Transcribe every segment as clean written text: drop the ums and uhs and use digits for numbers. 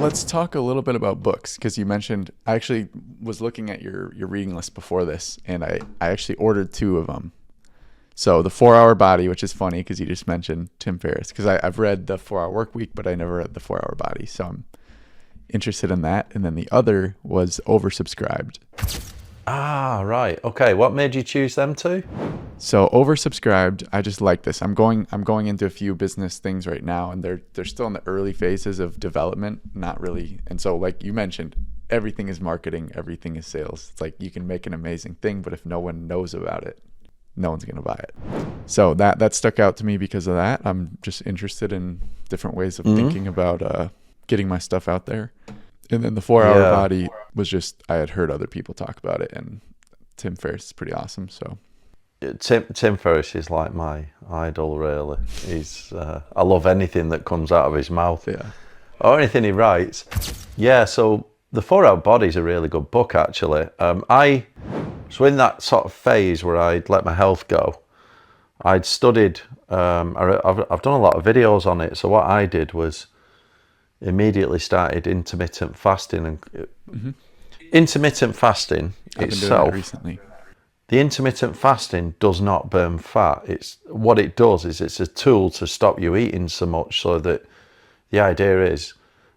let's talk a little bit about books, because you mentioned, I actually was looking at your reading list before this, and I actually ordered two of them. So the 4-Hour Body, which is funny because you just mentioned Tim Ferriss, because I've read the 4-Hour Work Week, but I never read the 4-Hour Body. So I'm interested in that. And then the other was Oversubscribed. Ah, right. Okay. What made you choose them two? So Oversubscribed, I just like this. I'm going into a few business things right now, and they're still in the early phases of development, not really. And so, like you mentioned, everything is marketing, everything is sales. It's like you can make an amazing thing, but if no one knows about it, no one's going to buy it. So that stuck out to me because of that. I'm just interested in different ways of thinking about getting my stuff out there. And then the 4-Hour Body was just, I had heard other people talk about it, and Tim Ferriss is pretty awesome. So Tim Ferriss is like my idol, really. He's I love anything that comes out of his mouth, or anything he writes. Yeah, so the 4-Hour Body is a really good book, actually. I was in that sort of phase where I'd let my health go. I'd studied, I've done a lot of videos on it. So what I did was immediately started intermittent fasting, and intermittent fasting I've been doing itself. that recently. The intermittent fasting does not burn fat. It's what it does is it's a tool to stop you eating so much, so that the idea is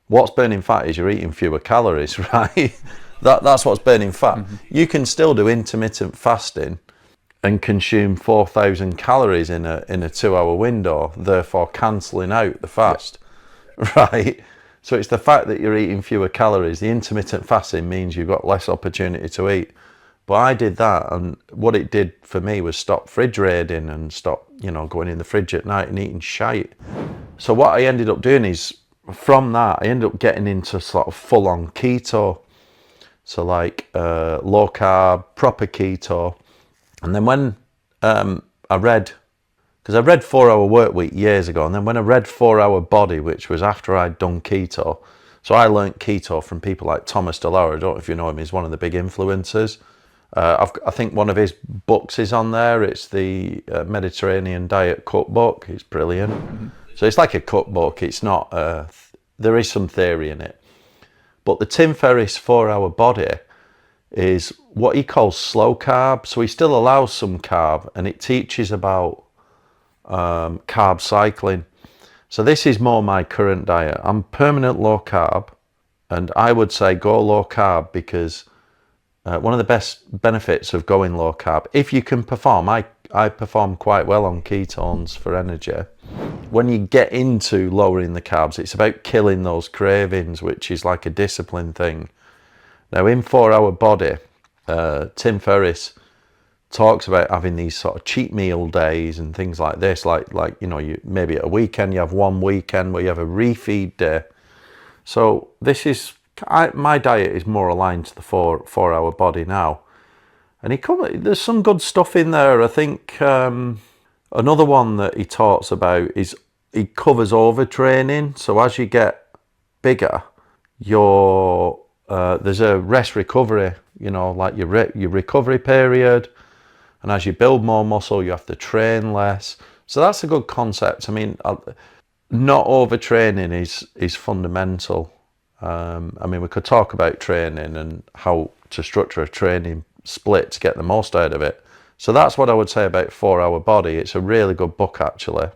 what's burning fat is you're eating fewer calories, right? That's what's burning fat. You can still do intermittent fasting and consume 4,000 calories in a 2-hour window, therefore cancelling out the fast, right? So it's the fact that you're eating fewer calories. The intermittent fasting means you've got less opportunity to eat. But I did that, and what it did for me was stop fridge raiding and stop, going in the fridge at night and eating shite. So what I ended up doing is, from that, I ended up getting into sort of full-on keto. So like low carb, proper keto. And then when I read 4-Hour Work Week years ago, and then when I read 4-Hour Body, which was after I'd done keto, so I learned keto from people like Thomas DeLauer. I don't know if you know him, he's one of the big influencers. I think one of his books is on there. It's the Mediterranean Diet Cookbook. It's brilliant. So it's like a cookbook. It's not, there is some theory in it. But the Tim Ferriss 4-Hour Body is what he calls slow carb. So he still allows some carb, and it teaches about carb cycling. So this is more my current diet. I'm permanent low carb, and I would say go low carb because one of the best benefits of going low carb, if you can perform, I perform quite well on ketones for energy. When you get into lowering the carbs, it's about killing those cravings, which is like a discipline thing. Now in 4-Hour Body, Tim Ferriss talks about having these sort of cheat meal days and things like this, like you maybe at a weekend you have one weekend where you have a refeed day. So this is my diet is more aligned to the 4-Hour Body now, and there's some good stuff in there. I think another one that he talks about is he covers overtraining. So as you get bigger, there's a rest recovery, like your recovery period. And as you build more muscle, you have to train less. So that's a good concept. I mean, not overtraining is fundamental. We could talk about training and how to structure a training split to get the most out of it. So that's what I would say about 4-Hour Body. It's a really good book, actually.